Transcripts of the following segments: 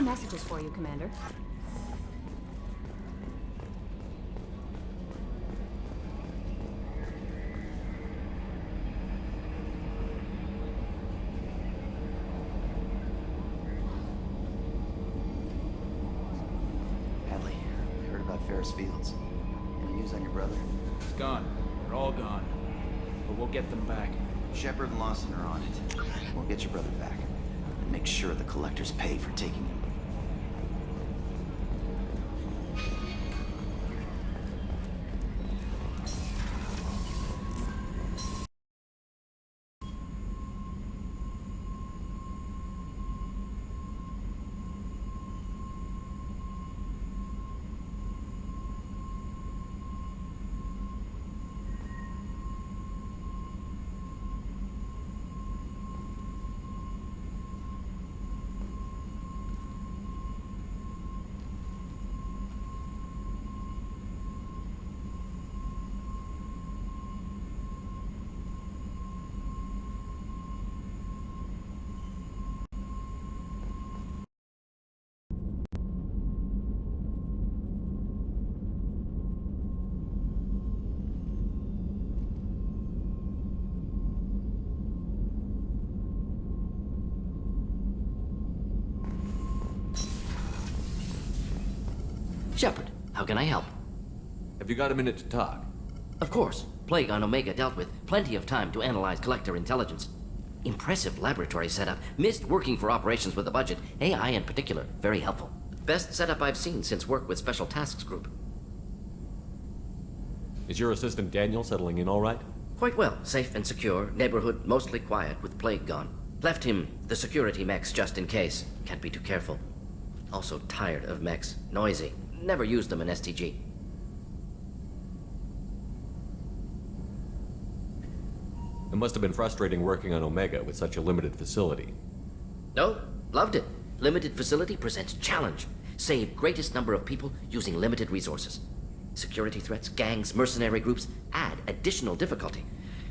messages for you, Commander. Hadley, I heard about Ferris Fields. Any news on your brother? He's gone. They're all gone. But we'll get them back. Shepard and Lawson are on it. We'll get your brother back. And make sure the collectors pay for taking him. Shepard, how can I help? Have you got a minute to talk? Of course. Plague on Omega dealt with. Plenty of time to analyze collector intelligence. Impressive laboratory setup. Missed working for operations with a budget. AI in particular, very helpful. Best setup I've seen since work with Special Tasks Group. Is your assistant Daniel settling in all right? Quite well. Safe and secure. Neighborhood mostly quiet with Plague gone. Left him the security mechs just in case. Can't be too careful. Also tired of mechs. Noisy. Never used them in STG. It must have been frustrating working on Omega with such a limited facility. No, loved it. Limited facility presents challenge. Save greatest number of people using limited resources. Security threats, gangs, mercenary groups add additional difficulty.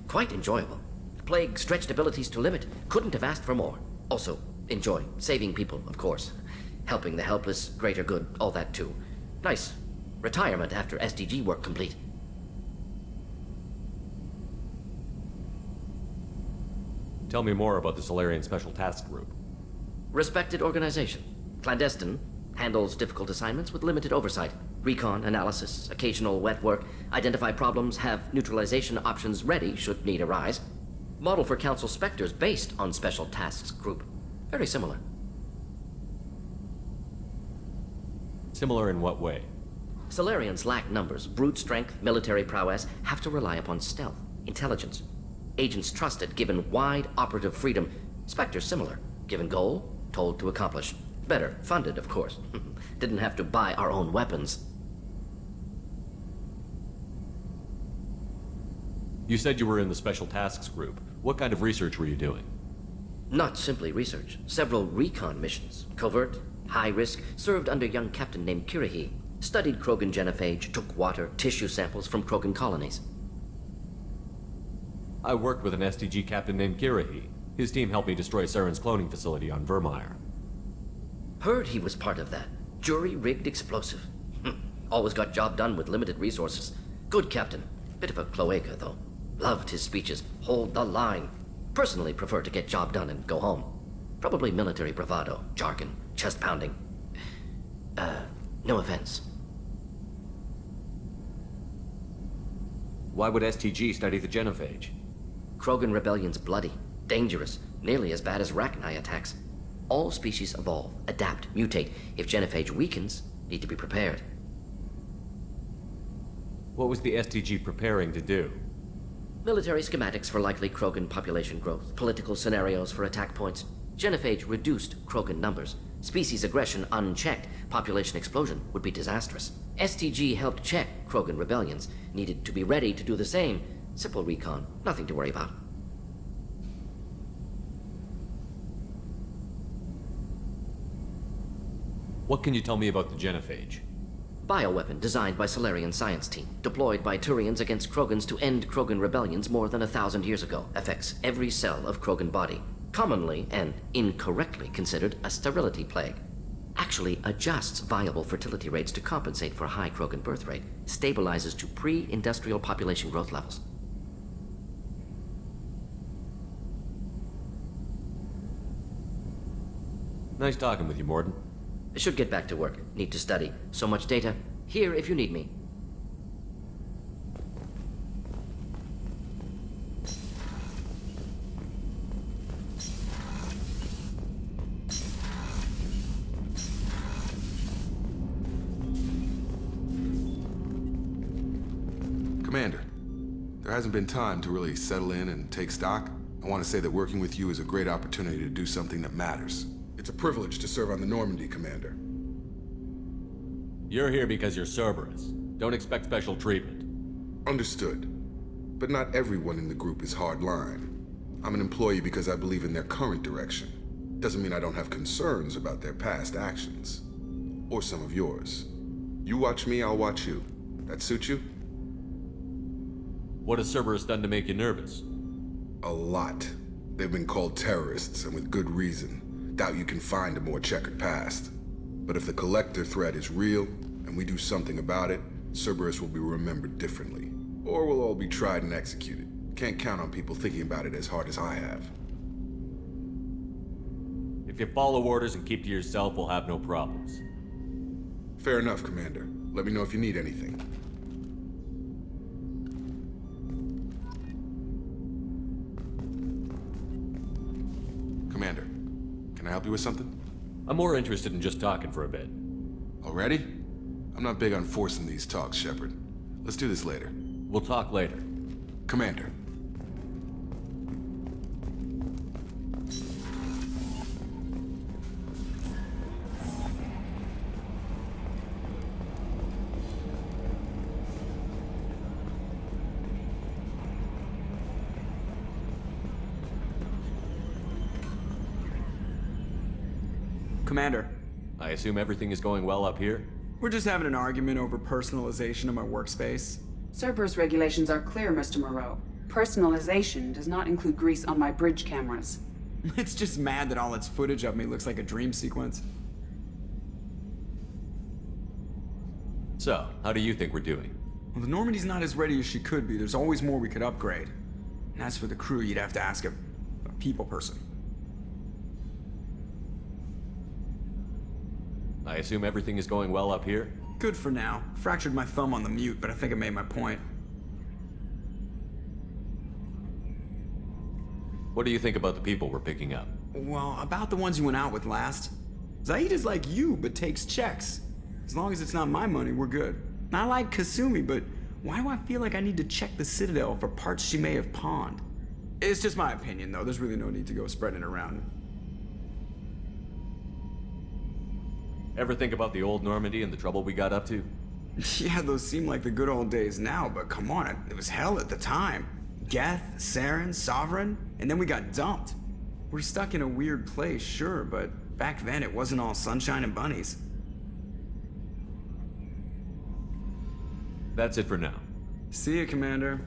Quite enjoyable. Plague stretched abilities to limit. Couldn't have asked for more. Also, enjoy. Saving people, of course. Helping the helpless, greater good, all that too. Nice. Retirement after SDG work complete. Tell me more about the Solarian Special Task Group. Respected organization. Clandestine. Handles difficult assignments with limited oversight. Recon, analysis, occasional wet work. Identify problems, have neutralization options ready should need arise. Model for Council Spectres based on Special Tasks Group. Very similar. Similar in what way? Solarians lack numbers, brute strength, military prowess, have to rely upon stealth, intelligence. Agents trusted, given wide operative freedom. Spectres similar, given goal, told to accomplish. Better, funded, of course. Didn't have to buy our own weapons. You said you were in the Special Tasks Group. What kind of research were you doing? Not simply research. Several recon missions. Covert, high risk, served under young captain named Kirahi. Studied Krogan genophage, took water, tissue samples from Krogan colonies. I worked with an STG captain named Kirahi. His team helped me destroy Saren's cloning facility on Vermeer. Heard he was part of that. Jury-rigged explosive. Always got job done with limited resources. Good captain. Bit of a cloaca, though. Loved his speeches. Hold the line. Personally prefer to get job done and go home. Probably military bravado, jargon, chest pounding. No offense. Why would STG study the genophage? Krogan rebellion's bloody, dangerous, nearly as bad as Rachni attacks. All species evolve, adapt, mutate. If genophage weakens, need to be prepared. What was the STG preparing to do? Military schematics for likely Krogan population growth, political scenarios for attack points. Genophage reduced Krogan numbers. Species aggression unchecked, population explosion would be disastrous. STG helped check Krogan rebellions, needed to be ready to do the same. Simple recon, nothing to worry about. What can you tell me about the genophage? Bioweapon designed by Solarian science team, deployed by Turians against Krogans to end Krogan rebellions more than 1,000 years ago. Affects every cell of Krogan body. Commonly and incorrectly considered a sterility plague. actually adjusts viable fertility rates to compensate for a high Krogan birth rate, stabilizes to pre-industrial population growth levels. Nice talking with you, Morden. I should get back to work. Need to study. So much data. Here if you need me. Commander, there hasn't been time to really settle in and take stock. I want to say that working with you is a great opportunity to do something that matters. It's a privilege to serve on the Normandy, Commander. You're here because you're Cerberus. Don't expect special treatment. Understood. But not everyone in the group is hardline. I'm an employee because I believe in their current direction. Doesn't mean I don't have concerns about their past actions. Or some of yours. You watch me, I'll watch you. That suit you? What has Cerberus done to make you nervous? A lot. They've been called terrorists, and with good reason. Doubt you can find a more checkered past. But if the Collector threat is real, and we do something about it, Cerberus will be remembered differently. Or we'll all be tried and executed. Can't count on people thinking about it as hard as I have. If you follow orders and keep to yourself, we'll have no problems. Fair enough, Commander. Let me know if you need anything. Commander, can I help you with something? I'm more interested in just talking for a bit. Already? I'm not big on forcing these talks, Shepard. Let's do this later. We'll talk later. Commander. Commander, I assume everything is going well up here? we're just having an argument over personalization of my workspace. Cerberus regulations are clear, Mr. Moreau. Personalization does not include grease on my bridge cameras. It's just mad that all its footage of me looks like a dream sequence. So, how do you think we're doing? Well, the Normandy's not as ready as she could be. There's always more we could upgrade. And as for the crew, you'd have to ask a people person. I assume everything is going well up here? Good for now. Fractured my thumb on the mute, but I think I made my point. What do you think about the people we're picking up? Well, about the ones you went out with last. Zaid is like you, but takes checks. As long as it's not my money, we're good. I like Kasumi, but why do I feel like I need to check the Citadel for parts she may have pawned? It's just my opinion, though. There's really no need to go spreading it around. Ever think about the old Normandy and the trouble we got up to? Yeah, those seem like the good old days now, but come on, it was hell at the time. Geth, Saren, Sovereign, and then we got dumped. We're stuck in a weird place, sure, but back then it wasn't all sunshine and bunnies. That's it for now. See ya, Commander.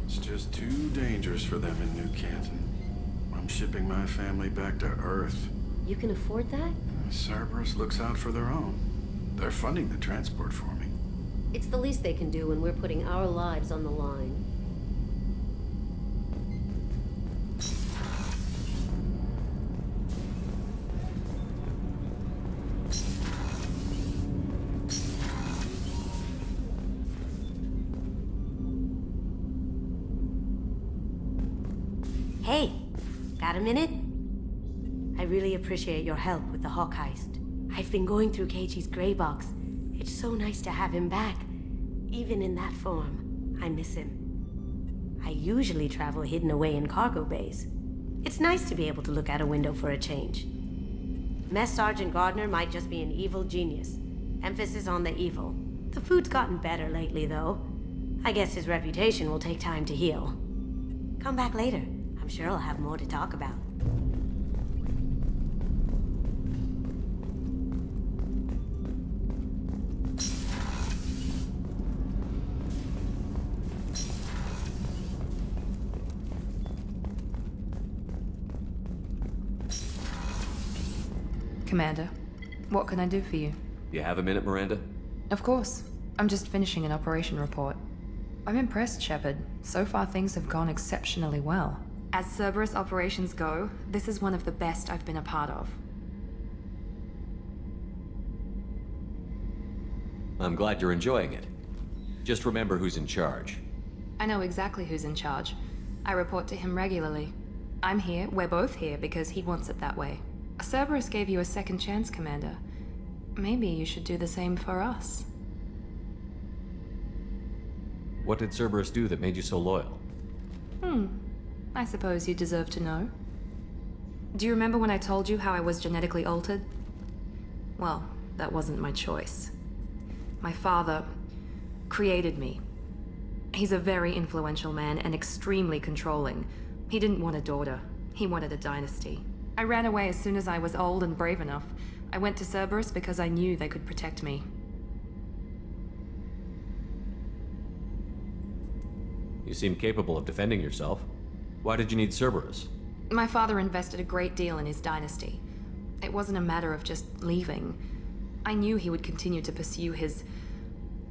It's just too dangerous for them in New Canton. I'm shipping my family back to Earth. You can afford that? Cerberus looks out for their own. They're funding the transport for me. It's the least they can do when we're putting our lives on the line. Hey, got a minute? I really appreciate your help with the Hawk heist. I've been going through Keiichi's gray box. It's so nice to have him back, even in that form. I miss him. I usually travel hidden away in cargo bays. It's nice to be able to look out a window for a change. Mess Sergeant Gardner might just be an evil genius. Emphasis on the evil. The food's gotten better lately, though. I guess his reputation will take time to heal. Come back later. I'm sure I'll have more to talk about. Commander, what can I do for you? You have a minute, Miranda? Of course. I'm just finishing an operation report. I'm impressed, Shepard. So far things have gone exceptionally well. As Cerberus operations go, this is one of the best I've been a part of. I'm glad you're enjoying it. Just remember who's in charge. I know exactly who's in charge. I report to him regularly. I'm here, we're both here, because he wants it that way. Cerberus gave you a second chance, Commander. Maybe you should do the same for us. What did Cerberus do that made you so loyal? I suppose you deserve to know. Do you remember when I told you how I was genetically altered? Well, that wasn't my choice. My father created me. He's a very influential man and extremely controlling. He didn't want a daughter. He wanted a dynasty. I ran away as soon as I was old and brave enough. I went to Cerberus because I knew they could protect me. You seem capable of defending yourself. Why did you need Cerberus? My father invested a great deal in his dynasty. It wasn't a matter of just leaving. I knew he would continue to pursue his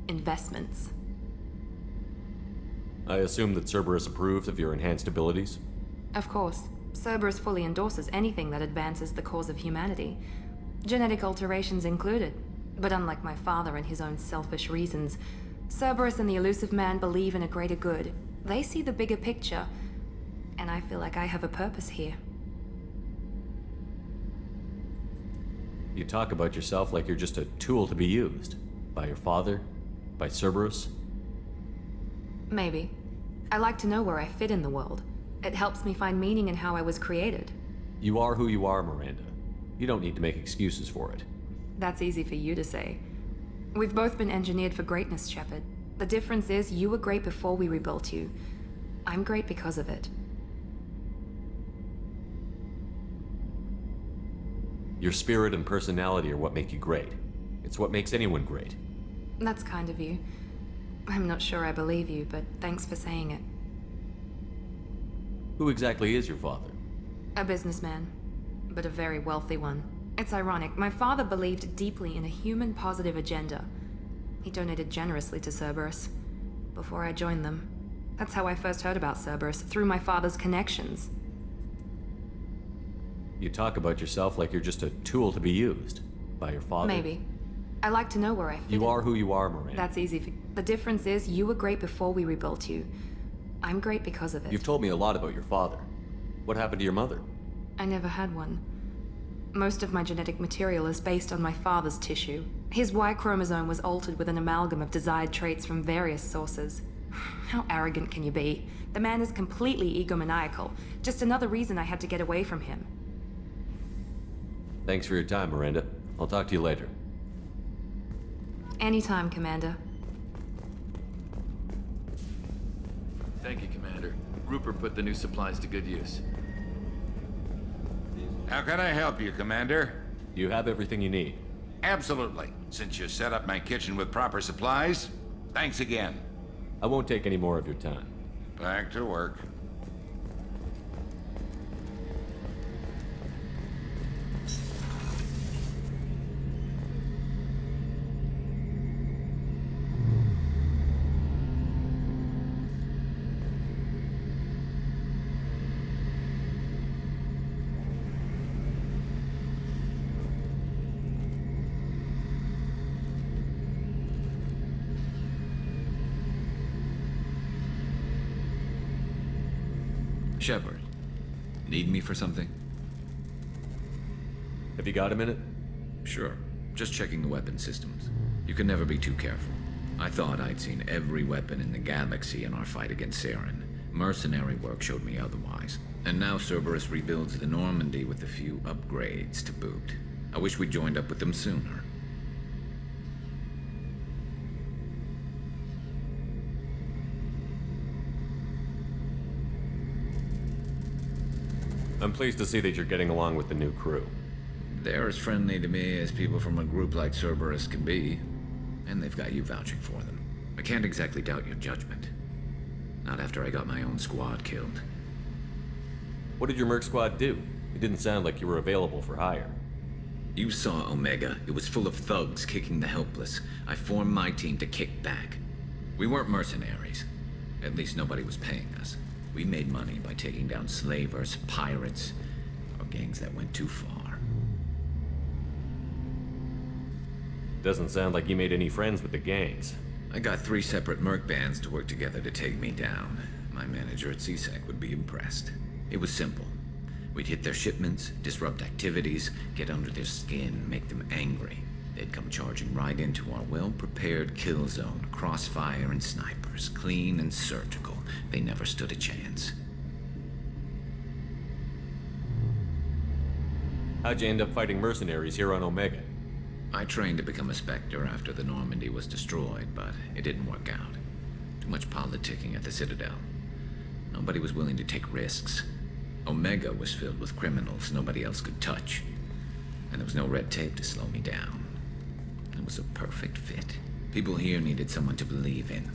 investments. I assume that Cerberus approves of your enhanced abilities? Of course, Cerberus fully endorses anything that advances the cause of humanity, genetic alterations included. But unlike my father and his own selfish reasons, Cerberus and the Elusive Man believe in a greater good. They see the bigger picture, and I feel like I have a purpose here. You talk about yourself like you're just a tool to be used. By your father? By Cerberus? Maybe. I like to know where I fit in the world. It helps me find meaning in how I was created. You are who you are, Miranda. You don't need to make excuses for it. That's easy for you to say. We've both been engineered for greatness, Shepard. The difference is you were great before we rebuilt you. I'm great because of it. Your spirit and personality are what make you great. It's what makes anyone great. That's kind of you. I'm not sure I believe you, but thanks for saying it. Who exactly is your father? A businessman, but a very wealthy one. It's ironic, my father believed deeply in a human-positive agenda. He donated generously to Cerberus before I joined them. That's how I first heard about Cerberus, through my father's connections. You talk about yourself like you're just a tool to be used. By your father? Maybe. I like to know where I fit You in. are who you are, Miranda. That's easy for... The difference is you were great before we rebuilt you. I'm great because of it. You've told me a lot about your father. What happened to your mother? I never had one. Most of my genetic material is based on my father's tissue. His Y chromosome was altered with an amalgam of desired traits from various sources. How arrogant can you be? The man is completely egomaniacal. Just another reason I had to get away from him. Thanks for your time, Miranda. I'll talk to you later. Anytime, Commander. Thank you, Commander. Rupert put the new supplies to good use. How can I help you, Commander? You have everything you need. Absolutely. Since you set up my kitchen with proper supplies, thanks again. I won't take any more of your time. Back to work. Shepard, need me for something? Have you got a minute? Sure. Just checking the weapon systems. You can never be too careful. I thought I'd seen every weapon in the galaxy in our fight against Saren. Mercenary work showed me otherwise. And now Cerberus rebuilds the Normandy with a few upgrades to boot. I wish we'd joined up with them sooner. I'm pleased to see that you're getting along with the new crew. They're as friendly to me as people from a group like Cerberus can be. And they've got you vouching for them. I can't exactly doubt your judgment. Not after I got my own squad killed. What did your merc squad do? It didn't sound like you were available for hire. You saw Omega. It was full of thugs kicking the helpless. I formed my team to kick back. We weren't mercenaries. At least nobody was paying us. We made money by taking down slavers, pirates, or gangs that went too far. Doesn't sound like you made any friends with the gangs. I got 3 separate merc bands to work together to take me down. My manager at CSEC would be impressed. It was simple. We'd hit their shipments, disrupt activities, get under their skin, make them angry. They'd come charging right into our well-prepared kill zone, crossfire and snipers, clean and surgical. They never stood a chance. How'd you end up fighting mercenaries here on Omega? I trained to become a Spectre after the Normandy was destroyed, but it didn't work out. Too much politicking at the Citadel. Nobody was willing to take risks. Omega was filled with criminals nobody else could touch. And there was no red tape to slow me down. It was a perfect fit. People here needed someone to believe in.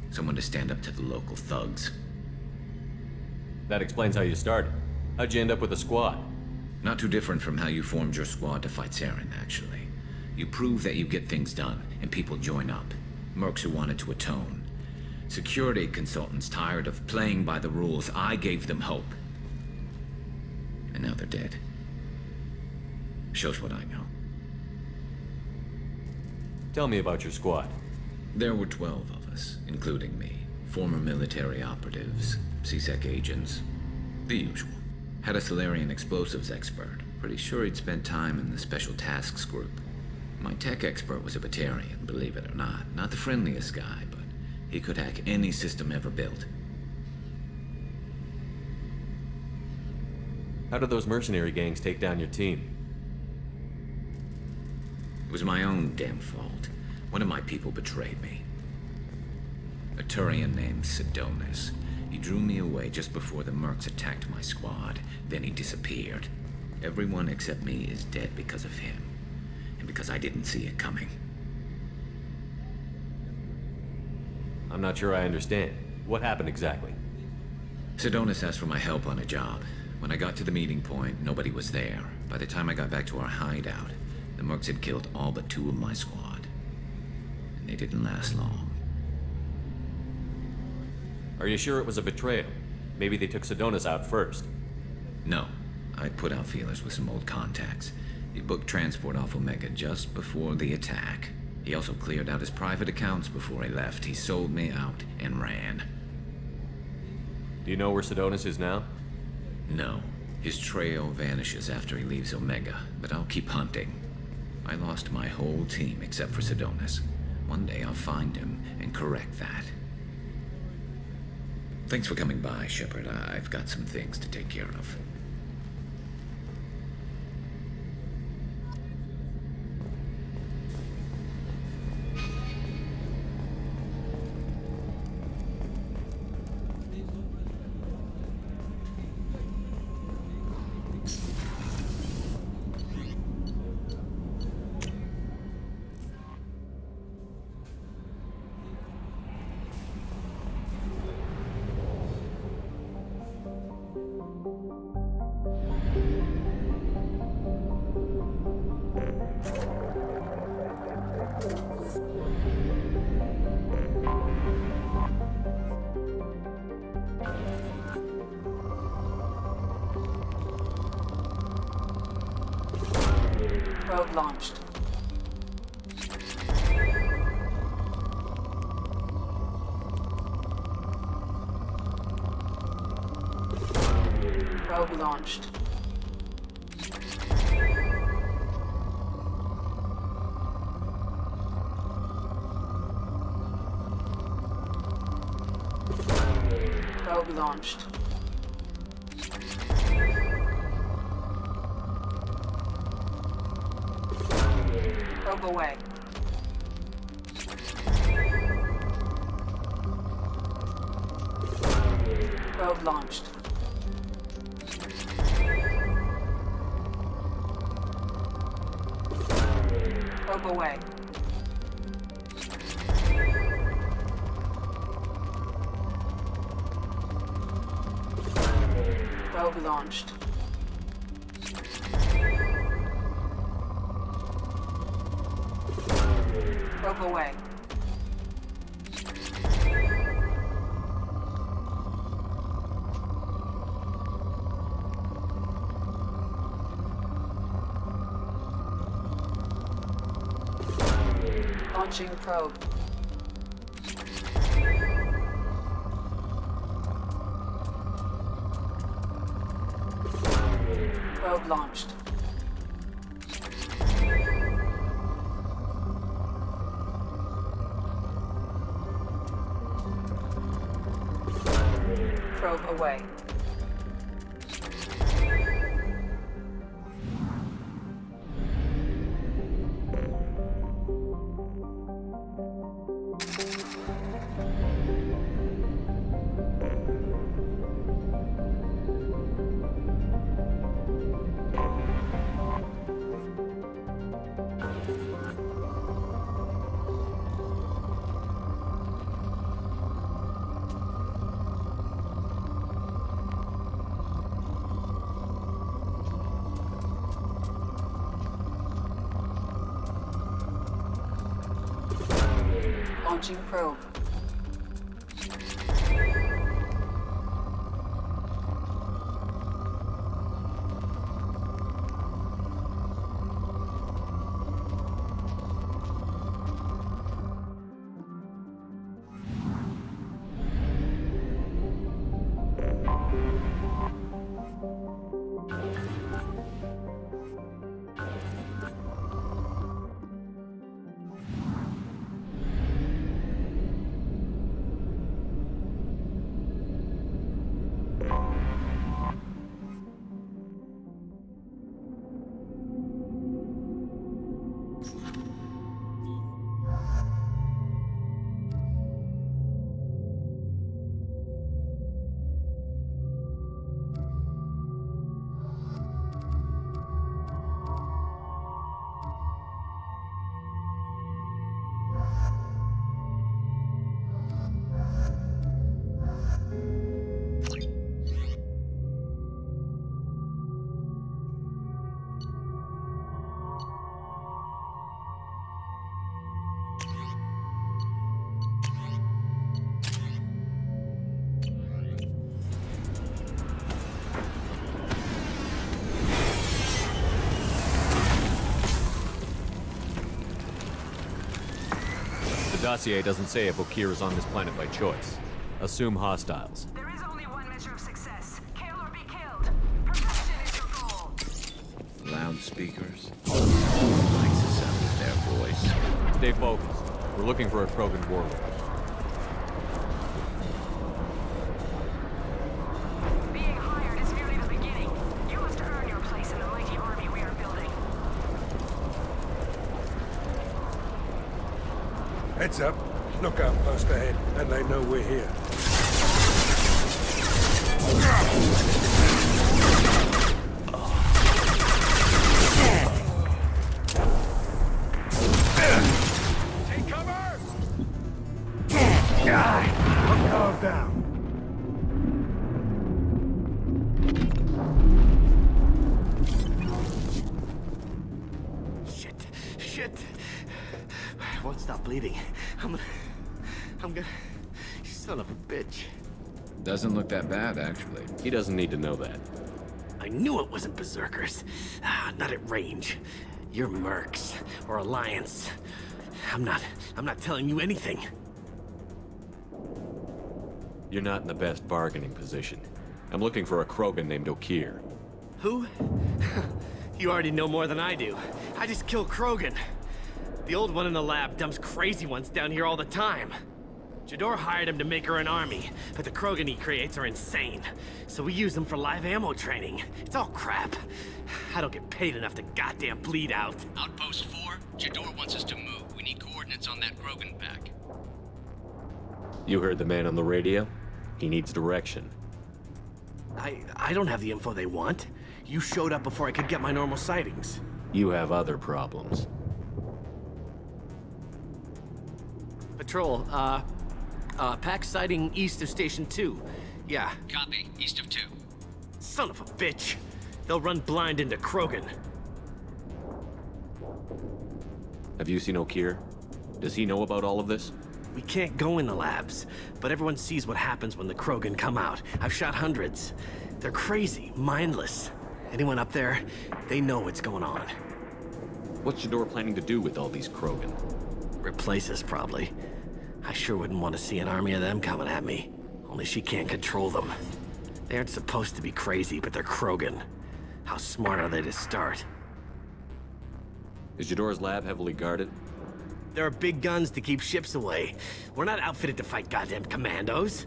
Someone to stand up to the local thugs. That explains how you started. How'd you end up with a squad? Not too different from how you formed your squad to fight Saren, actually. You prove that you get things done, and people join up. Mercs who wanted to atone. Security consultants tired of playing by the rules. I gave them hope. And now they're dead. Shows what I know. Tell me about your squad. There were 12 of us, including me. Former military operatives, CSEC agents, the usual. Had a Solarian explosives expert. Pretty sure he'd spent time in the Special Tasks Group. My tech expert was a Batarian, believe it or not. Not the friendliest guy, but he could hack any system ever built. How did those mercenary gangs take down your team? It was my own damn fault. One of my people betrayed me. A Turian named Sidonis. He drew me away just before the mercs attacked my squad. Then he disappeared. Everyone except me is dead because of him. And because I didn't see it coming. I'm not sure I understand. What happened exactly? Sidonis asked for my help on a job. When I got to the meeting point, nobody was there. By the time I got back to our hideout, the mercs had killed all but 2 of my squad. And they didn't last long. Are you sure it was a betrayal? Maybe they took Sidonis out first. No. I put out feelers with some old contacts. He booked transport off Omega just before the attack. He also cleared out his private accounts before he left. He sold me out and ran. Do you know where Sidonis is now? No. His trail vanishes after he leaves Omega, but I'll keep hunting. I lost my whole team except for Sidonis. One day I'll find him and correct that. Thanks for coming by, Shepard. I've got some things to take care of. Probe launched. Probe launched. Probe launched. Probe away. Probe launched. Probe away. Probe launched. Probe away. Launching probe. Probe launched. Probe away. Launching probe. The dossier doesn't say if Okir is on this planet by choice. Assume hostiles. There is only one measure of success. Kill or be killed. Perfection is your goal. Loudspeakers. Likes the sound of their voice. Stay focused. We're looking for a Krogan warlord. Being hired is merely the beginning. You must earn your place in the mighty army we are building. Heads up. Lookout post ahead, and they know we're here. Take cover! Look guard down. Shit. I won't stop bleeding. I'm gonna... You son of a bitch. Doesn't look that bad, actually. He doesn't need to know that. I knew it wasn't berserkers. Not at range. You're mercs, or Alliance. I'm not telling you anything. You're not in the best bargaining position. I'm looking for a Krogan named Okir. Who? You already know more than I do. I just killed Krogan. The old one in the lab dumps crazy ones down here all the time. Jador hired him to make her an army, but the Krogan he creates are insane. So we use them for live ammo training. It's all crap. I don't get paid enough to goddamn bleed out. Outpost 4, Jador wants us to move. We need coordinates on that Krogan pack. You heard the man on the radio? He needs direction. I don't have the info they want. You showed up before I could get my normal sightings. You have other problems. Patrol, pack sighting east of Station 2. Yeah. Copy. East of 2. Son of a bitch. They'll run blind into Krogan. Have you seen O'Keir? Does he know about all of this? We can't go in the labs, but everyone sees what happens when the Krogan come out. I've shot hundreds. They're crazy, mindless. Anyone up there, they know what's going on. What's Jador planning to do with all these Krogan? Replace us, probably. I sure wouldn't want to see an army of them coming at me. Only she can't control them. They aren't supposed to be crazy, but they're Krogan. How smart are they to start? Is Jador's lab heavily guarded? There are big guns to keep ships away. We're not outfitted to fight goddamn commandos.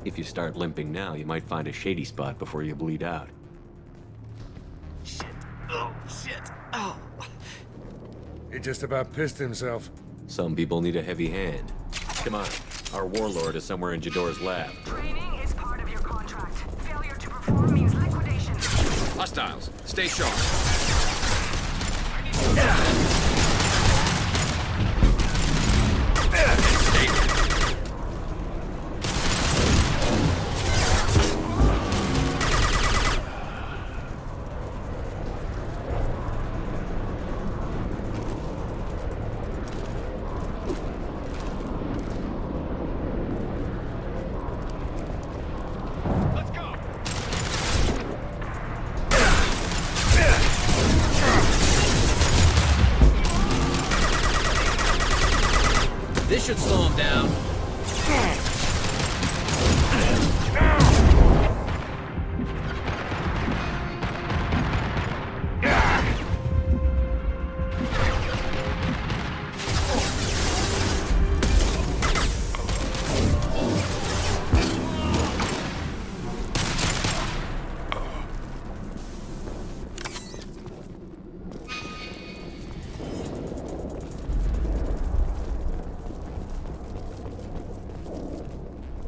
If you start limping now, you might find a shady spot before you bleed out. Shit. Oh, shit. Oh. He just about pissed himself. Some people need a heavy hand. Come on. Our warlord is somewhere in Jador's lab. Training is part of your contract. Failure to perform means liquidation. Hostiles, stay sharp. This should slow him down.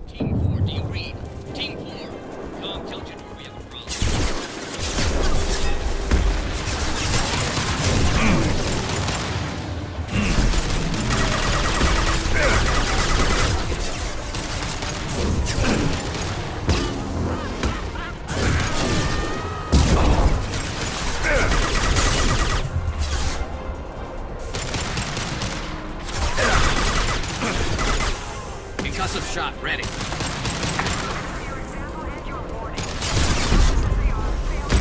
Team 4, do you read? Team 4. Tom, tell Jador we have a problem. Concussive shot ready. Your example and your warning. As they are failure.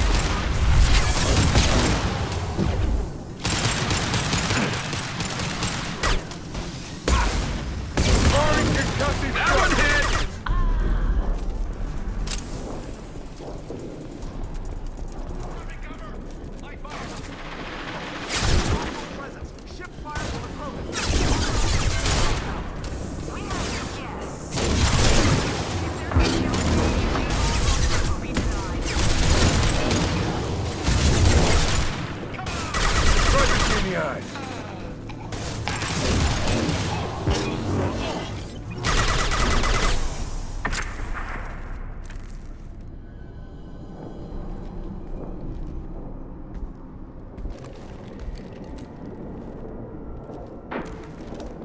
That one hit! We have your guess. If there is no will be denied. Right between the eyes.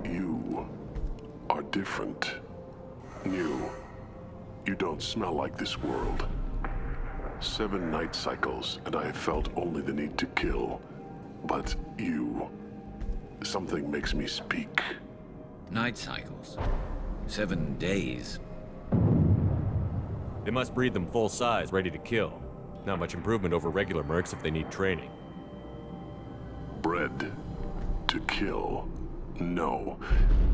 You are different. New. You don't smell like this world. 7 night cycles, and I have felt only the need to kill. But you... something makes me speak. Night cycles. 7 days. They must breed them full size, ready to kill. Not much improvement over regular mercs if they need training. Bred to kill. No.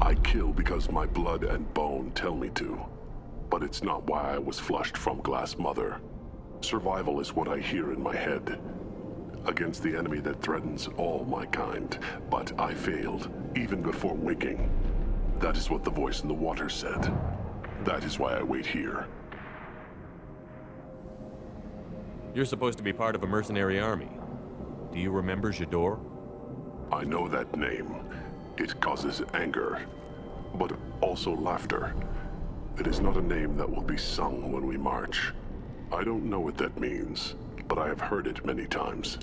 I kill because my blood and bone tell me to. But it's not why I was flushed from Glass Mother. Survival is what I hear in my head. Against the enemy that threatens all my kind. But I failed, even before waking. That is what the voice in the water said. That is why I wait here. You're supposed to be part of a mercenary army. Do you remember Jador? I know that name. It causes anger, but also laughter. It is not a name that will be sung when we march. I don't know what that means, but I have heard it many times.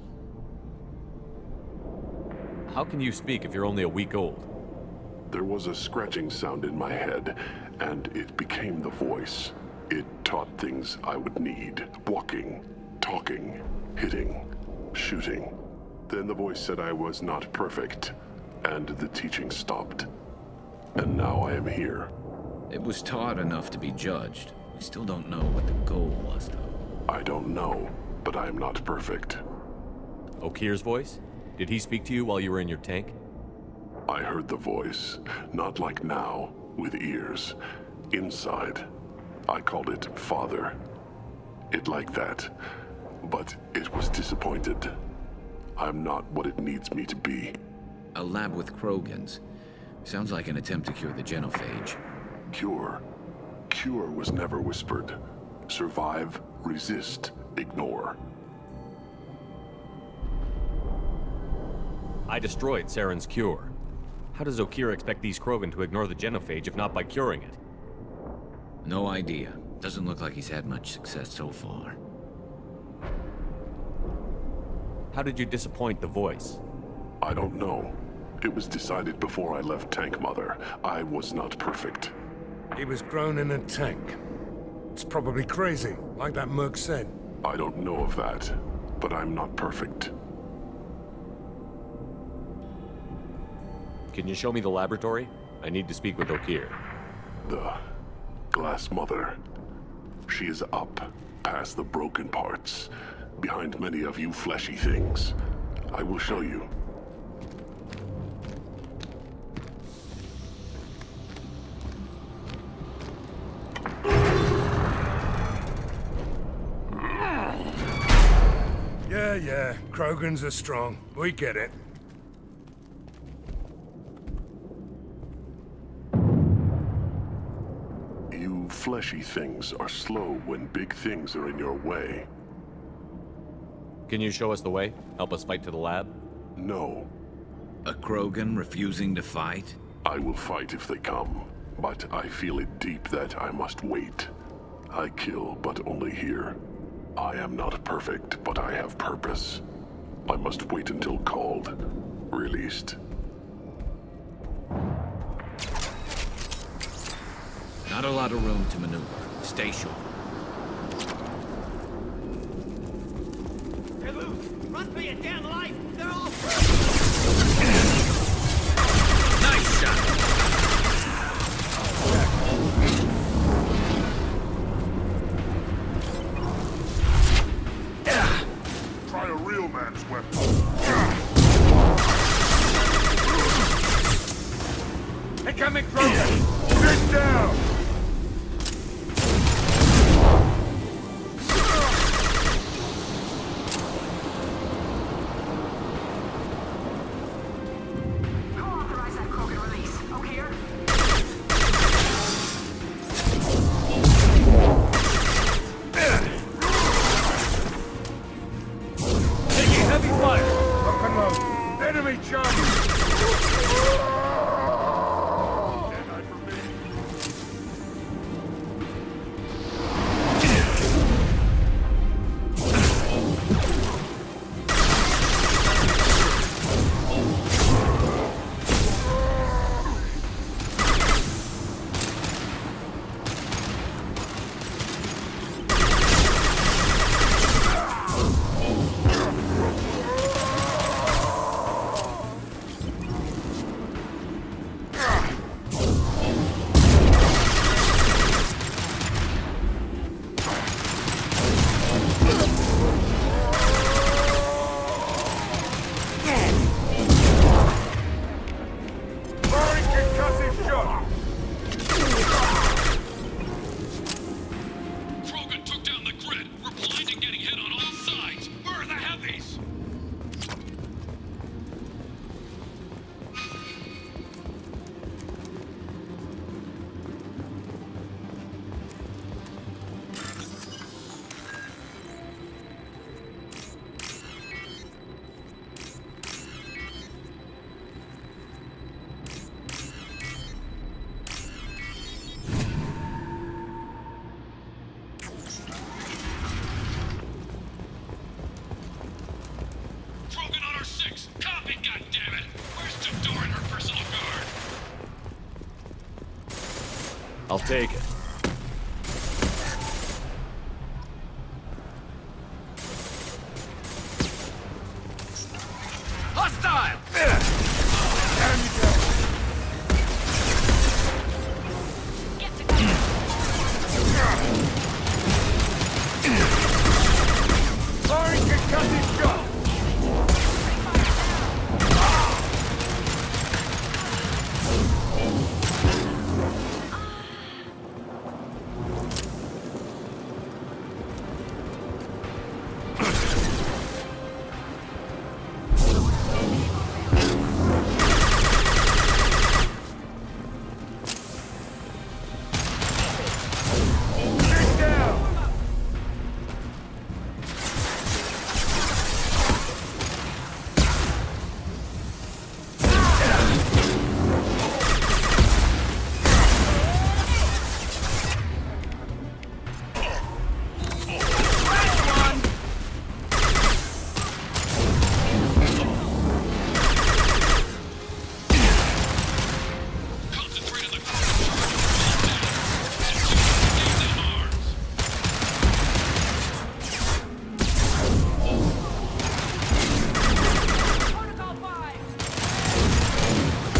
How can you speak if you're only a week old? There was a scratching sound in my head, and it became the voice. It taught things I would need. Walking, talking, hitting, shooting. Then the voice said I was not perfect, and the teaching stopped. And now I am here. It was taught enough to be judged. We still don't know what the goal was, though. I don't know, but I am not perfect. Okir's voice? Did he speak to you while you were in your tank? I heard the voice, not like now, with ears. Inside. I called it Father. It like that, but it was disappointed. I'm not what it needs me to be. A lab with Krogans. Sounds like an attempt to cure the genophage. Cure? Cure was never whispered. Survive, resist, ignore. I destroyed Saren's cure. How does Okir expect these Krogan to ignore the genophage if not by curing it? No idea. Doesn't look like he's had much success so far. How did you disappoint the voice? I don't know. It was decided before I left Tank Mother. I was not perfect. He was grown in a tank. It's probably crazy, like that Merc said. I don't know of that, but I'm not perfect. Can you show me the laboratory? I need to speak with Okir. The Glass Mother. She is up, past the broken parts, behind many of you fleshy things. I will show you. Yeah, Krogans are strong. We get it. You fleshy things are slow when big things are in your way. Can you show us the way? Help us fight to the lab? No. A Krogan refusing to fight? I will fight if they come, but I feel it deep that I must wait. I kill, but only here. I am not perfect, but I have purpose. I must wait until called, released. Not a lot of room to maneuver. Stay short. They're loose! Run for your damn life! They're all... Nice shot! Try a real man's weapon. Incoming Krogan! Sit down! Co-authorize that Krogan release. Okir? Taking heavy fire! Lock and load. Enemy charge! I'll take it. Hostile! Firing concussive shot!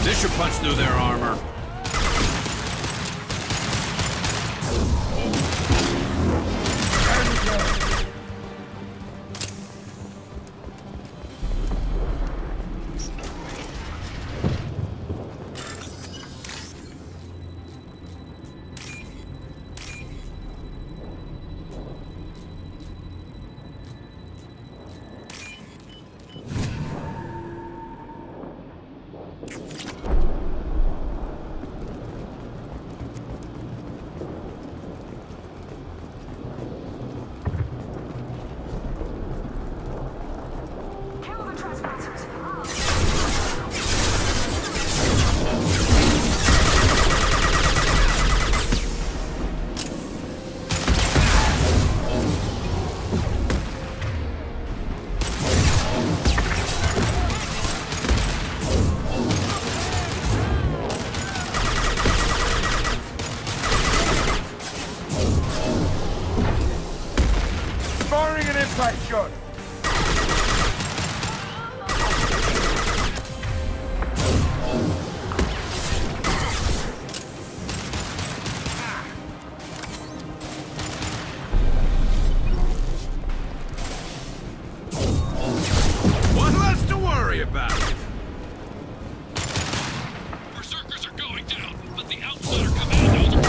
This should punch through their armor. Kill the trespassers. Firing an impact shot! One less to worry about. Berserkers are going down, but the outsider commandos are...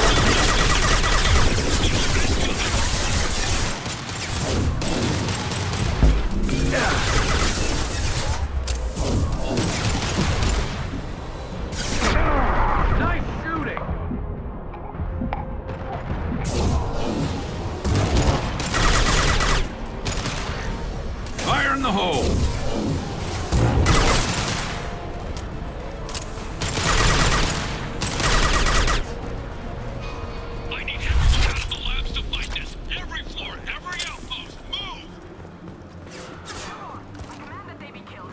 Nice shooting! Fire in the hole. I need everyone out of the labs to fight this. Every floor, every outpost, move! I command that they be killed.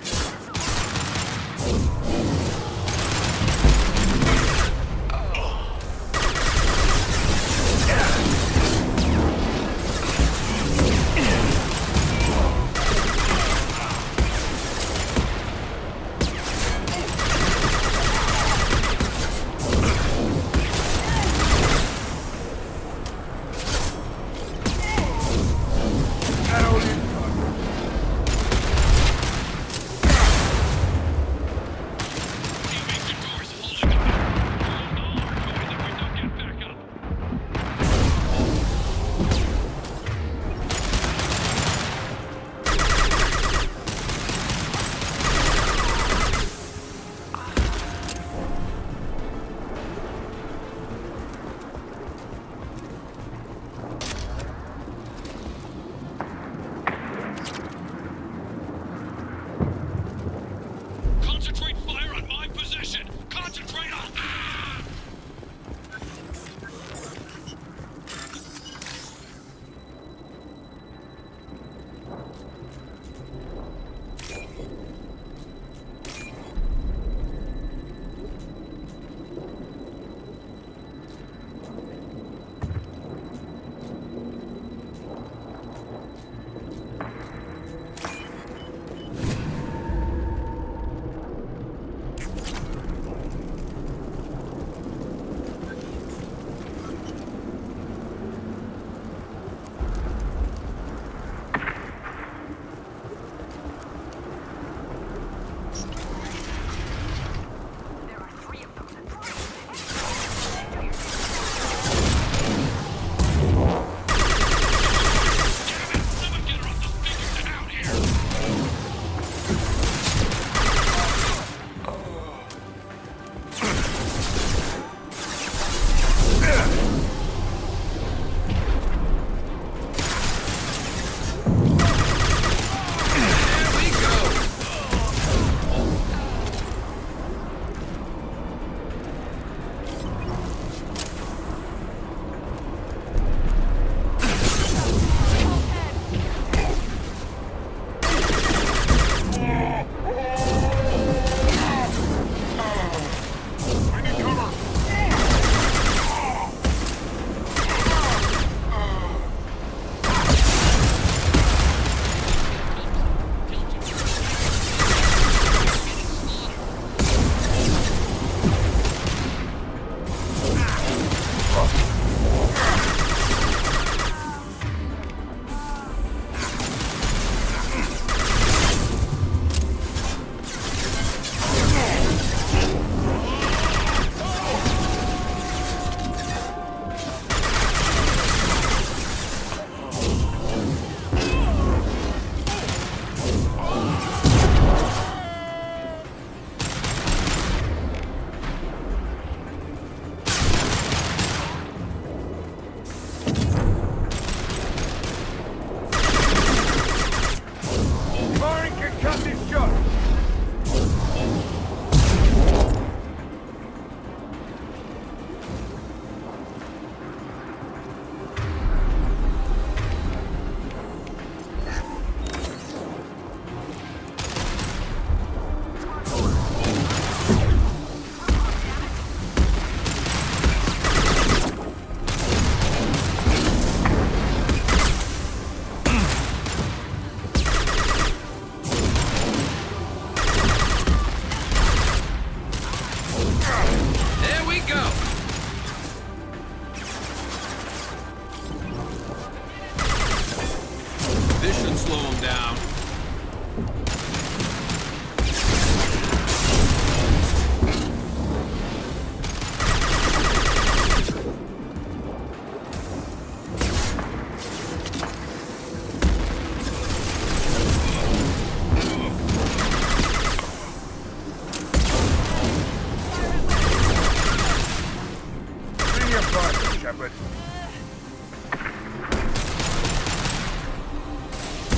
This should slow him down.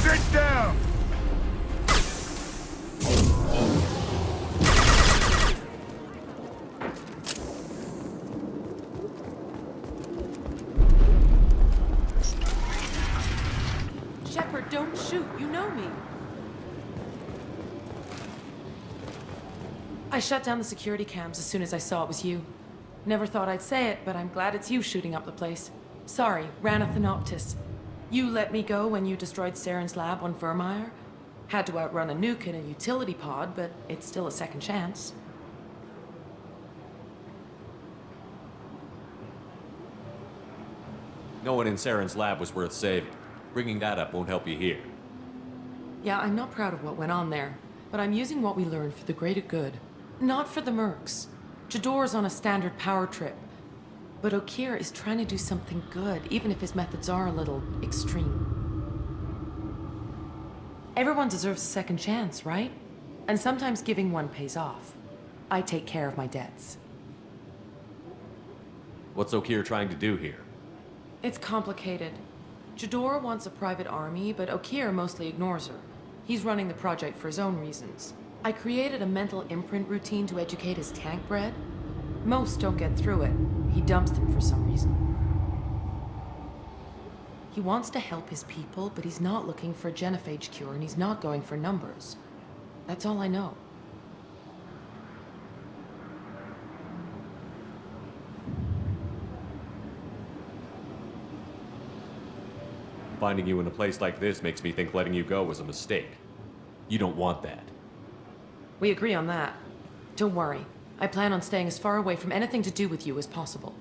Sit down! Shepard, don't shoot. You know me. I shut down the security cams as soon as I saw it was you. Never thought I'd say it, but I'm glad it's you shooting up the place. Sorry, ran a Thanoptis. You let me go when you destroyed Saren's lab on Vermeer. Had to outrun a nuke in a utility pod, but it's still a second chance. No one in Saren's lab was worth saving. Bringing that up won't help you here. Yeah, I'm not proud of what went on there, but I'm using what we learned for the greater good. Not for the mercs. Jador's on a standard power trip. But Okeer is trying to do something good, even if his methods are a little extreme. Everyone deserves a second chance, right? And sometimes giving one pays off. I take care of my debts. What's Okeer trying to do here? It's complicated. Jador wants a private army, but Okeer mostly ignores her. He's running the project for his own reasons. I created a mental imprint routine to educate his tank bred. Most don't get through it. He dumps them for some reason. He wants to help his people, but he's not looking for a genophage cure, and he's not going for numbers. That's all I know. Finding you in a place like this makes me think letting you go was a mistake. You don't want that. We agree on that. Don't worry. I plan on staying as far away from anything to do with you as possible.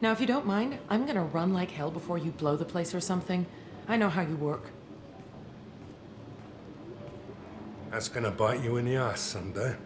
Now, if you don't mind, I'm gonna run like hell before you blow the place or something. I know how you work. That's gonna bite you in the ass someday.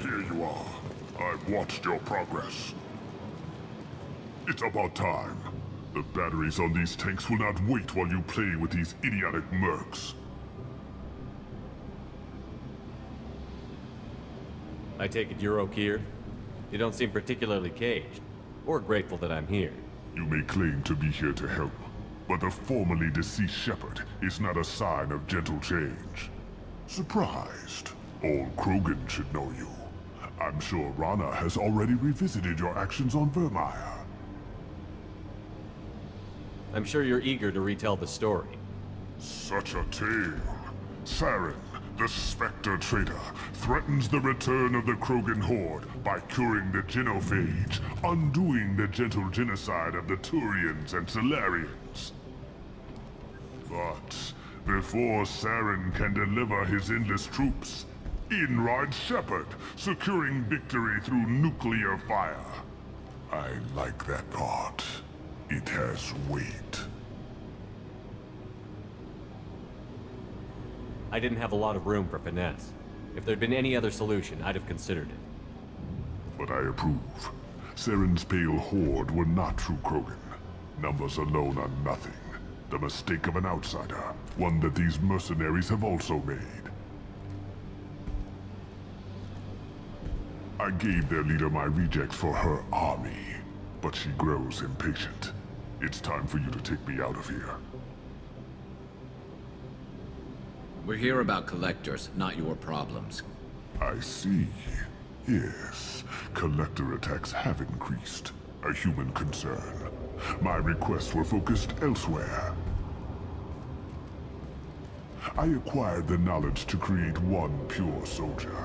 Here you are. I've watched your progress. It's about time. The batteries on these tanks will not wait while you play with these idiotic mercs. I take it you're Okeer? You don't seem particularly caged, or grateful that I'm here. You may claim to be here to help, but the formerly deceased Shepard is not a sign of gentle change. Surprised? All Krogan should know you. I'm sure Rana has already revisited your actions on Vermeer. I'm sure you're eager to retell the story. Such a tale. Saren, the Spectre traitor, threatens the return of the Krogan horde by curing the genophage, undoing the gentle genocide of the Turians and Solarians. But before Saren can deliver his endless troops, in rides Shepard, securing victory through nuclear fire. I like that part. It has weight. I didn't have a lot of room for finesse. If there'd been any other solution, I'd have considered it. But I approve. Saren's pale horde were not true Krogan. Numbers alone are nothing. The mistake of an outsider, one that these mercenaries have also made. I gave their leader my rejects for her army, but she grows impatient. It's time for you to take me out of here. We're here about collectors, not your problems. I see. Yes, collector attacks have increased. A human concern. My requests were focused elsewhere. I acquired the knowledge to create one pure soldier.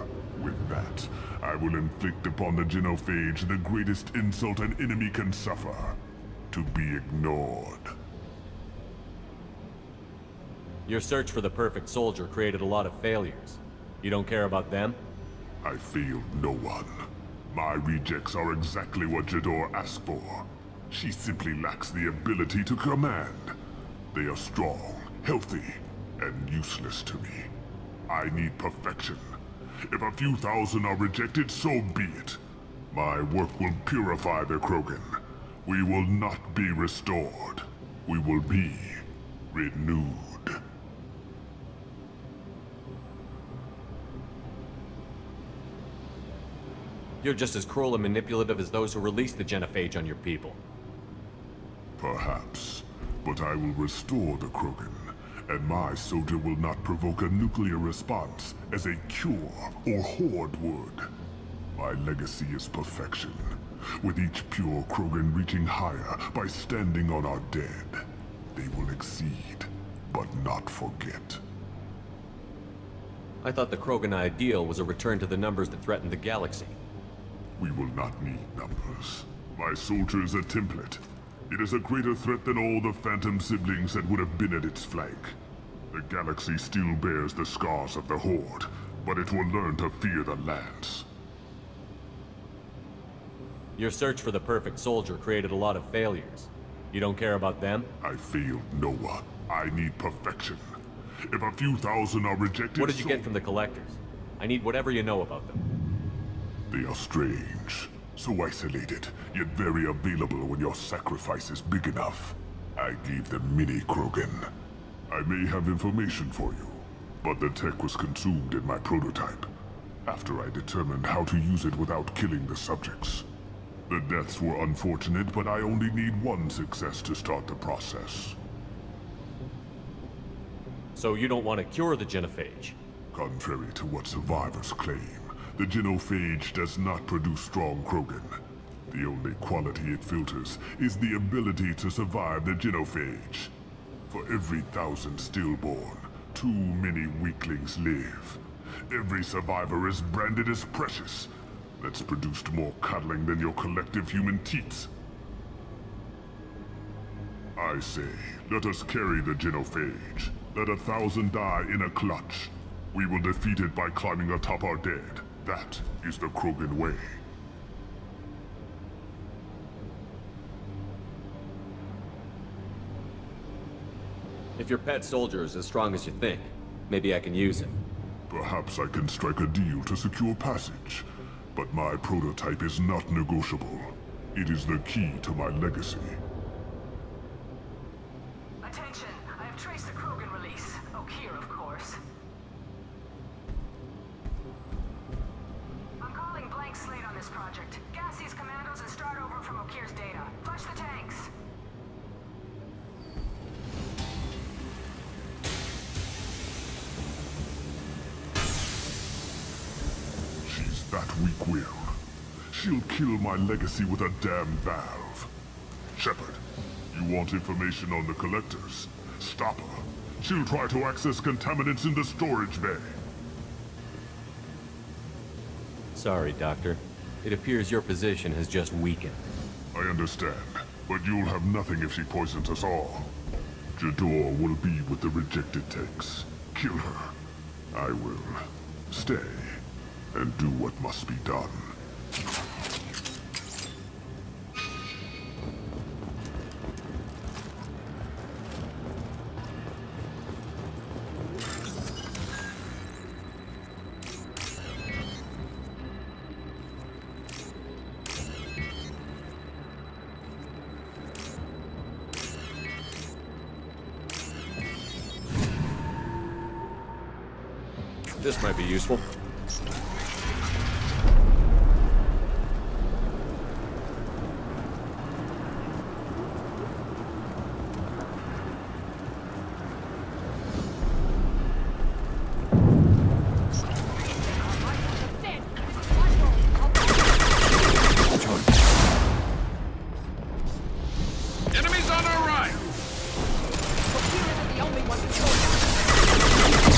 With that, I will inflict upon the genophage the greatest insult an enemy can suffer. To be ignored. Your search for the perfect soldier created a lot of failures. You don't care about them? I failed no one. My rejects are exactly what Jador asked for. She simply lacks the ability to command. They are strong, healthy, and useless to me. I need perfection. If a few thousand are rejected, so be it. My work will purify the Krogan. We will not be restored. We will be renewed. You're just as cruel and manipulative as those who released the genophage on your people. Perhaps, but I will restore the Krogan, and my soldier will not provoke a nuclear response as a cure or horde would. My legacy is perfection, with each pure Krogan reaching higher by standing on our dead. They will exceed, but not forget. I thought the Krogan ideal was a return to the numbers that threatened the galaxy. We will not need numbers. My soldier is a template. It is a greater threat than all the Phantom siblings that would have been at its flank. The galaxy still bears the scars of the Horde, but it will learn to fear the Lance. Your search for the perfect soldier created a lot of failures. You don't care about them? I failed no one. I need perfection. If a few thousand are rejected... What did you get from the Collectors? I need whatever you know about them. They are strange. So isolated, yet very available when your sacrifice is big enough. I gave them mini Krogan. I may have information for you, but the tech was consumed in my prototype, after I determined how to use it without killing the subjects. The deaths were unfortunate, but I only need one success to start the process. So you don't want to cure the genophage? Contrary to what survivors claim, the genophage does not produce strong Krogan. The only quality it filters is the ability to survive the genophage. For every 1,000 stillborn, too many weaklings live. Every survivor is branded as precious. That's produced more cuddling than your collective human teats. I say, let us carry the genophage. Let 1,000 die in a clutch. We will defeat it by climbing atop our dead. That is the Krogan way. If your pet soldier is as strong as you think, maybe I can use him. Perhaps I can strike a deal to secure passage. But my prototype is not negotiable. It is the key to my legacy. Attention! I have traced the Krogan release. Okeer, of course. I'm calling blank slate on this project. Gas these commandos and start over from Okeer's data. Flush the tanks! She's that weak-willed. She'll kill my legacy with a damn valve. Shepard, you want information on the Collectors? Stop her. She'll try to access contaminants in the storage bay. Sorry, Doctor. It appears your position has just weakened. I understand, but you'll have nothing if she poisons us all. Jador will be with the rejected tanks. Kill her. I will stay and do what must be done. This might be useful. Enemies on our right! Okeer isn't the only one to kill.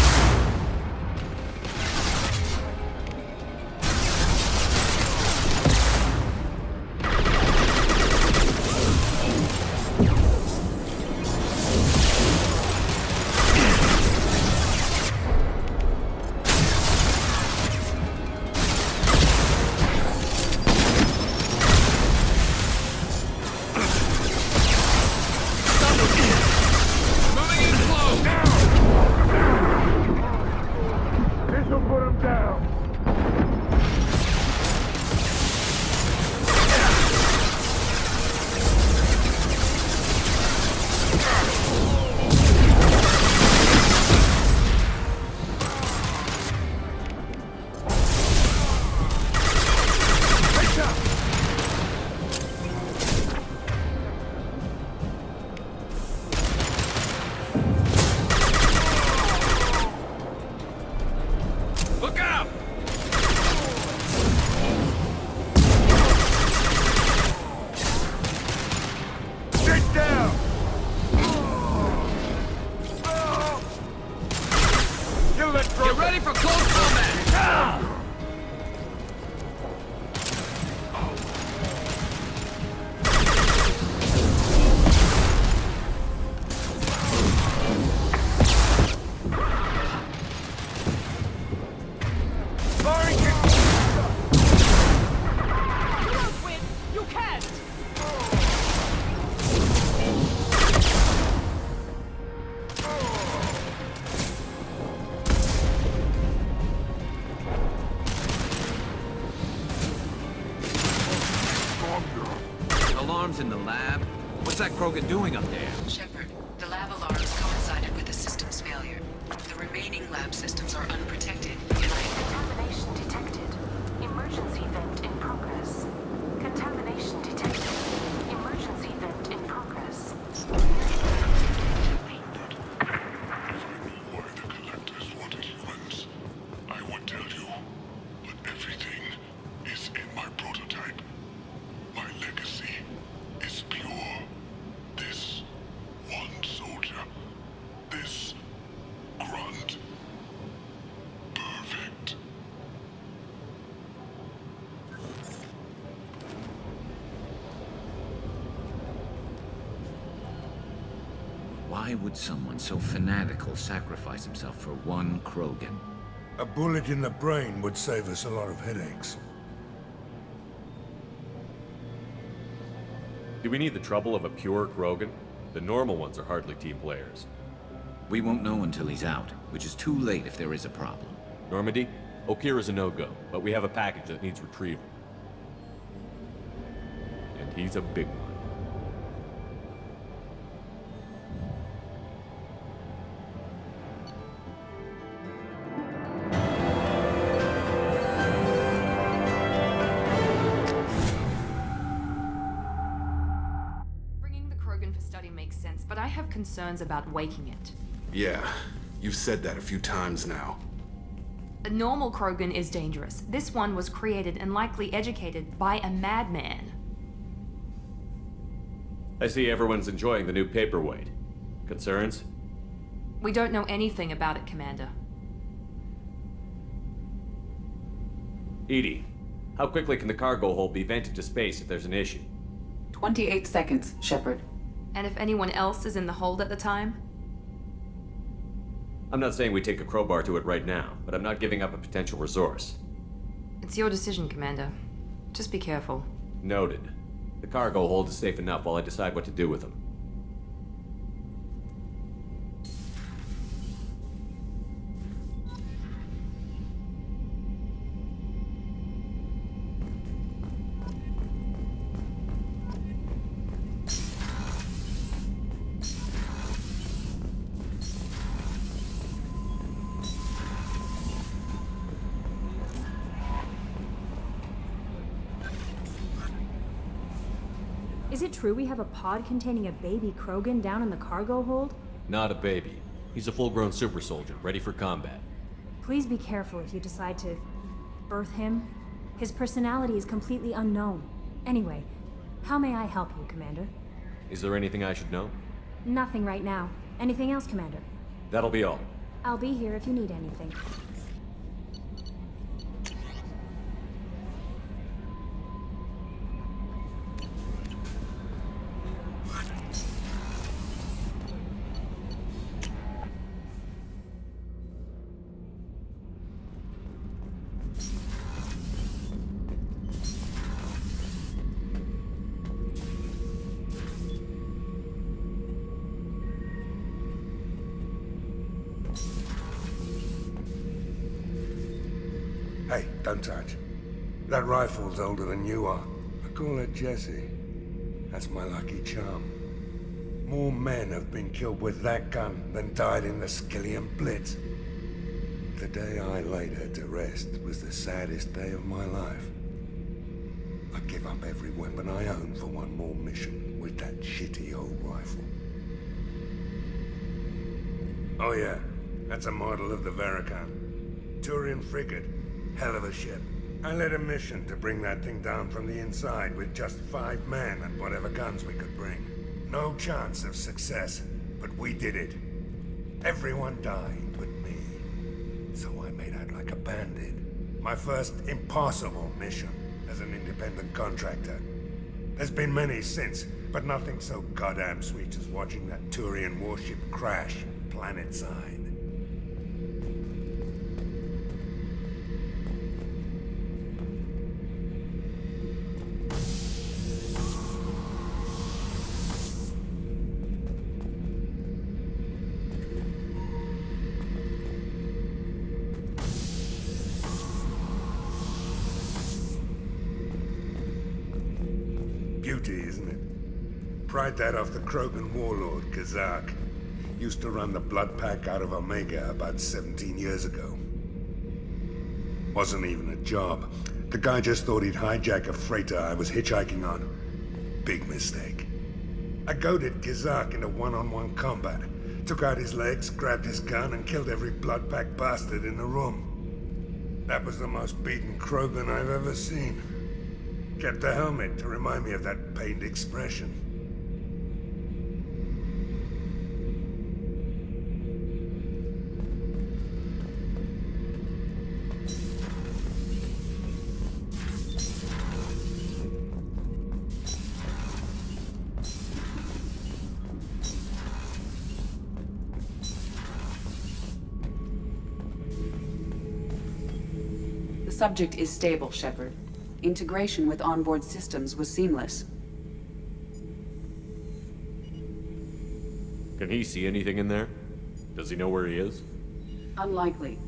ready for close combat! Alarms in the lab? What's that Krogan doing up there? Shepard, the lab alarms coincided with the system's failure. The remaining lab systems are unprotected. Contamination detected. Emergency vent in progress. Contamination detected. Emergency vent in progress. I would tell you, but everything is in my prototype. My legacy is pure. This one soldier, this grunt, perfect. Why would someone so fanatical sacrifice himself for one Krogan? A bullet in the brain would save us a lot of headaches. Do we need the trouble of a pure Krogan? The normal ones are hardly team players. We won't know until he's out, which is too late if there is a problem. Normandy? Okira's a no-go, but we have a package that needs retrieval. And he's a big one. Bringing the Krogan for study makes sense, but I have concerns about waking it. Yeah, you've said that a few times now. A normal Krogan is dangerous. This one was created and likely educated by a madman. I see everyone's enjoying the new paperweight. Concerns? We don't know anything about it, Commander. Edie, how quickly can the cargo hold be vented to space if there's an issue? 28 seconds, Shepard. And if anyone else is in the hold at the time? I'm not saying we take a crowbar to it right now, but I'm not giving up a potential resource. It's your decision, Commander. Just be careful. Noted. The cargo hold is safe enough while I decide what to do with them. Is it true we have a pod containing a baby Krogan down in the cargo hold? Not a baby. He's a full-grown super soldier, ready for combat. Please be careful if you decide to birth him. His personality is completely unknown. Anyway, how may I help you, Commander? Is there anything I should know? Nothing right now. Anything else, Commander? That'll be all. I'll be here if you need anything. Hey, don't touch. That rifle's older than you are. I call it Jesse. That's my lucky charm. More men have been killed with that gun than died in the Skillian Blitz. The day I laid her to rest was the saddest day of my life. I'd give up every weapon I own for one more mission with that shitty old rifle. Oh yeah, that's a model of the Veracon. Turian frigate. Hell of a ship. I led a mission to bring that thing down from the inside with just 5 men and whatever guns we could bring. No chance of success, but we did it. Everyone died but me. So I made out like a bandit. My first impossible mission as an independent contractor. There's been many since, but nothing so goddamn sweet as watching that Turian warship crash planetside. Beauty, isn't it? Pried that off the Krogan warlord, Kazak. Used to run the blood pack out of Omega about 17 years ago. Wasn't even a job. The guy just thought he'd hijack a freighter I was hitchhiking on. Big mistake. I goaded Kazak into one-on-one combat. Took out his legs, grabbed his gun, and killed every blood pack bastard in the room. That was the most beaten Krogan I've ever seen. Kept the helmet to remind me of that pained expression. The subject is stable, Shepard. Integration with onboard systems was seamless. Can he see anything in there? Does he know where he is? Unlikely.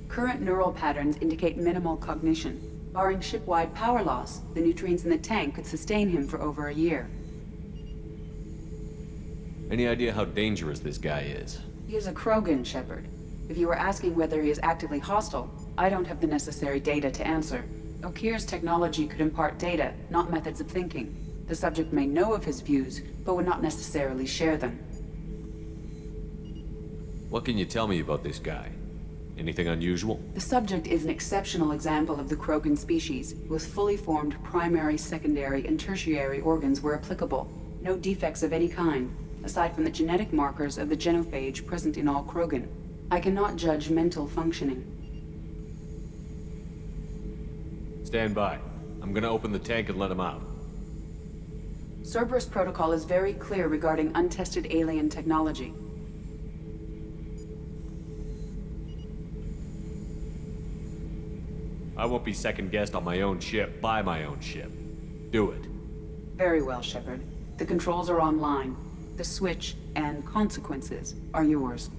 Current neural patterns indicate minimal cognition. Barring ship-wide power loss, the nutrients in the tank could sustain him for over a year. Any idea how dangerous this guy is? He is a Krogan, Shepard. If you were asking whether he is actively hostile, I don't have the necessary data to answer. Okir's technology could impart data, not methods of thinking. The subject may know of his views, but would not necessarily share them. What can you tell me about this guy? Anything unusual? The subject is an exceptional example of the Krogan species, with fully formed primary, secondary, and tertiary organs where applicable. No defects of any kind, aside from the genetic markers of the genophage present in all Krogan. I cannot judge mental functioning. Stand by. I'm gonna open the tank and let him out. Cerberus protocol is very clear regarding untested alien technology. I won't be second-guessed on my own ship by my own ship. Do it. Very well, Shepard. The controls are online. The switch and consequences are yours.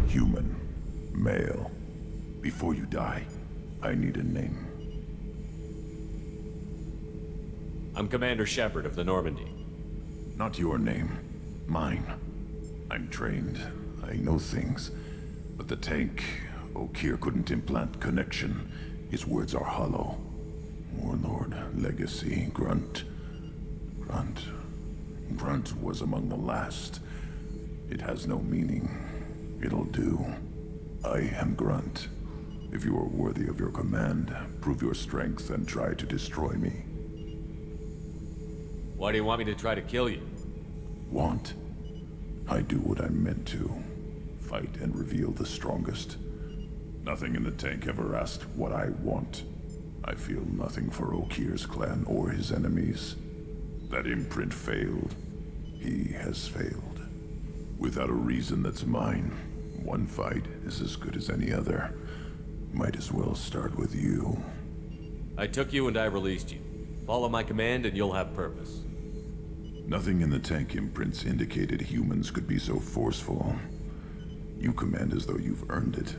Human. Male. Before you die, I need a name. I'm Commander Shepard of the Normandy. Not your name. Mine. I'm trained. I know things. But the tank, Okir couldn't implant connection. His words are hollow. Warlord, Legacy, Grunt. Grunt was among the last. It has no meaning. It'll do. I am Grunt. If you are worthy of your command, prove your strength and try to destroy me. Why do you want me to try to kill you? Want? I do what I'm meant to. Fight and reveal the strongest. Nothing in the tank ever asked what I want. I feel nothing for Okir's clan or his enemies. That imprint failed. He has failed. Without a reason that's mine, one fight is as good as any other. Might as well start with you. I took you and I released you. Follow my command and you'll have purpose. Nothing in the tank imprints indicated humans could be so forceful. You command as though you've earned it.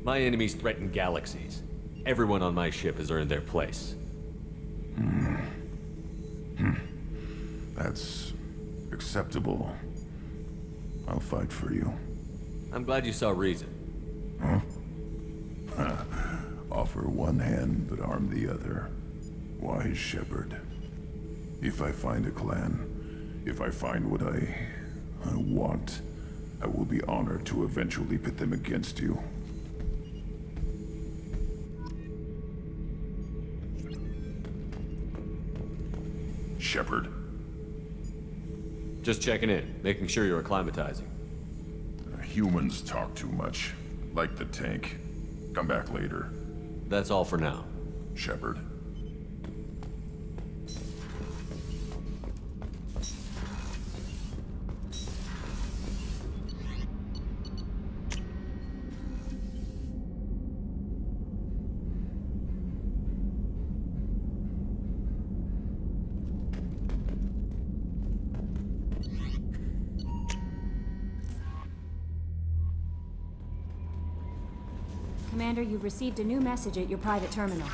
My enemies threaten galaxies. Everyone on my ship has earned their place. That's acceptable. I'll fight for you. I'm glad you saw reason. Huh? Offer one hand, but arm the other. Wise shepherd. If I find a clan, if I find what I want, I will be honored to eventually pit them against you. Shepherd. Just checking in, making sure you're acclimatizing. Humans talk too much. Like the tank. Come back later. That's all for now. Shepherd. Commander, you've received a new message at your private terminal.